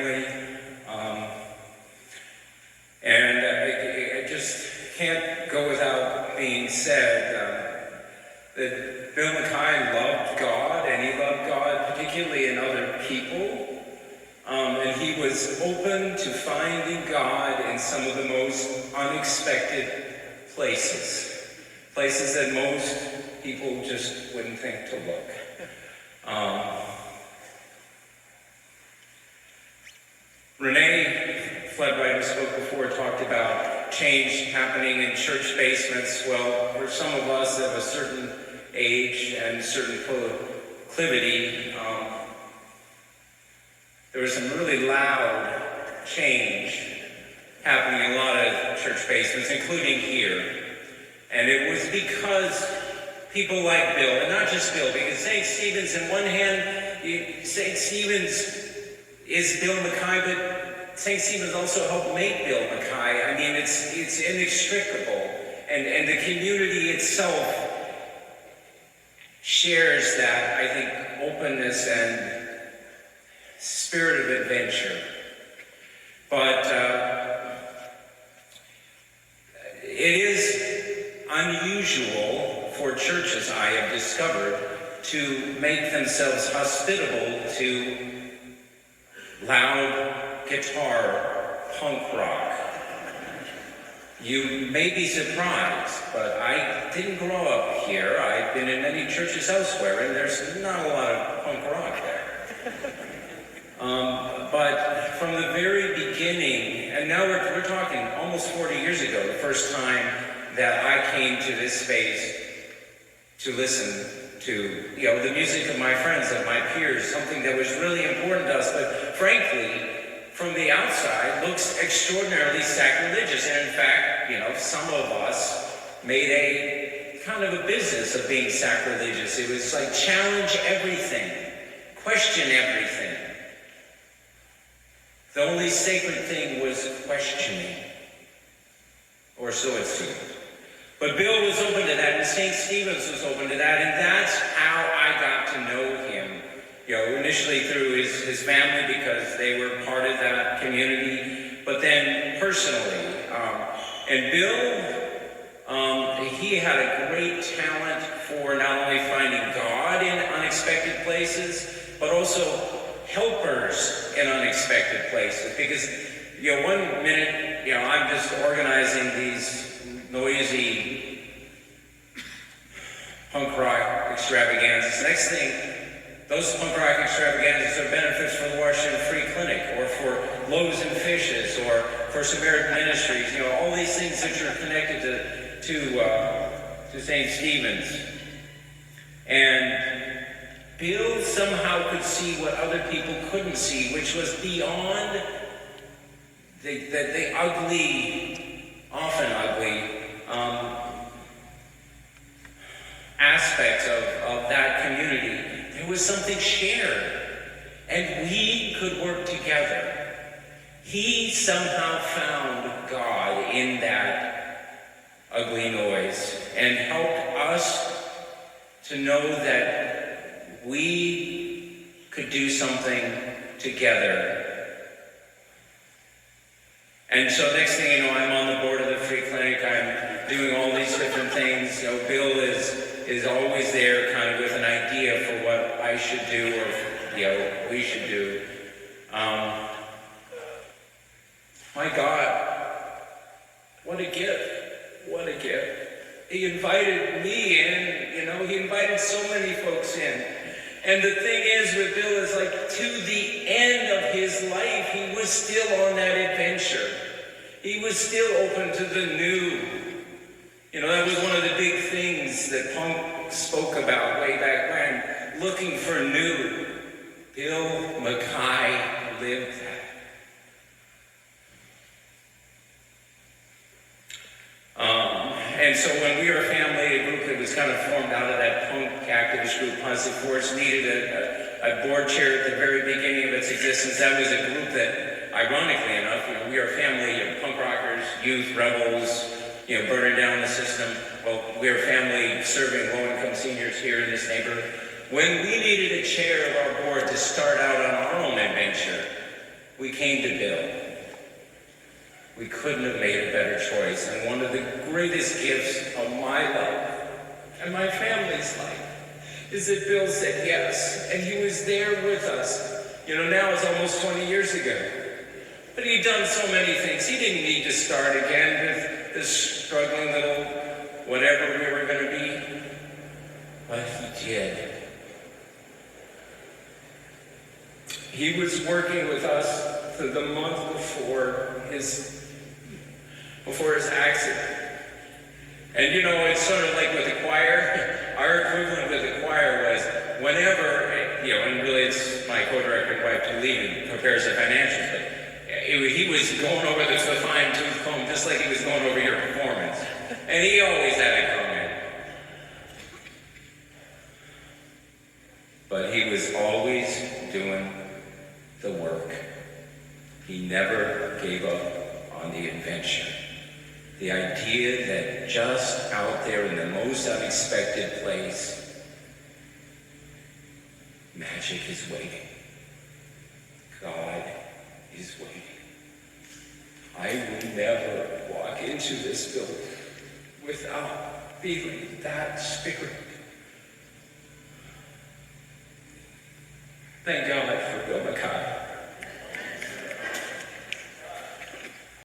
family. And I just can't go without being said that Bill MacKaye loved God, and he loved God particularly in other people. And he was open to finding God in some of the most unexpected places that most people just wouldn't think to look. Renee Fledwright, who spoke before, talked about change happening in church basements. Well, for some of us of a certain age and a certain proclivity, there was some really loud change happening in a lot of church basements, including here. And it was because people like Bill, and not just Bill, because St. Stephen's, in one hand, St. Stephen's is Bill MacKaye, but St. Stephen's also helped make Bill MacKaye. I mean, it's inextricable. And the community itself shares that, I think, openness and spirit of adventure. But it is unusual for churches, I have discovered, to make themselves hospitable to loud guitar punk rock. You may be surprised, but I didn't grow up here. I've been in many churches elsewhere, and there's not a lot of punk rock there. But from the very beginning, and now we're talking almost 40 years ago, the first time that I came to this space to listen to, the music of my friends, of my peers, something that was really important to us, but frankly, from the outside, looks extraordinarily sacrilegious. And in fact, some of us made a kind of a business of being sacrilegious. It was like challenge everything, question everything. The only sacred thing was questioning, or so it seemed. But Bill was open to that, and St. Stephen's was open to that, and that's how I got to know him. Initially through his family, because they were part of that community, but then personally. And Bill, he had a great talent for not only finding God in unexpected places, but also helpers in unexpected places. Because, one minute, I'm just organizing these noisy punk rock extravaganzas. Next thing, those punk rock extravaganzas are benefits for the Washington Free Clinic, or for Loaves and Fishes, or for Samaritan Ministries, all these things that are connected to St. Stephen's. And Bill somehow could see what other people couldn't see, which was beyond the ugly, often ugly, aspects of that community. There was something shared, and we could work together. He somehow found God in that ugly noise and helped us to know that we could do something together. And so next thing you know, I'm on the board of the Free Clinic. I'm doing all these different things. Bill is always there kind of with an idea for what I should do, or we should do. My God, what a gift. What a gift. He invited me in, he invited so many folks in. And the thing is with Bill is like to the end of his life, he was still on that adventure. He was still open to the new. That was one of the big things that punk spoke about way back when, looking for new. Bill MacKaye lived that. And so when we were a family, a group that was kind of formed out of that punk activist group, Positive Force, needed a board chair at the very beginning of its existence. That was a group that, ironically enough, we are a family of punk rockers, youth, rebels, burning down the system. Well, we're a family serving low-income seniors here in this neighborhood. When we needed a chair of our board to start out on our own adventure, we came to Bill. We couldn't have made a better choice, and one of the greatest gifts of my life and my family's life is that Bill said yes, and he was there with us. You know, now it's almost 20 years ago. But he'd done so many things. He didn't need to start again with this struggling little whatever we were going to be. But he did. He was working with us for the month before his accident. And you know, it's sort of like with the choir. Our equivalent with the choir was whenever, you know, and really it's my co-director, wife, to lead and prepares the financials, but he was going over this with a fine-tooth comb, just like he was going over your performance. And he always had a comment. But he was always doing the work. He never gave up on the invention. The idea that just out there in the most unexpected place, magic is waiting. God is waiting. I will never walk into this building without feeling that spirit. Thank God for Bill MacKaye.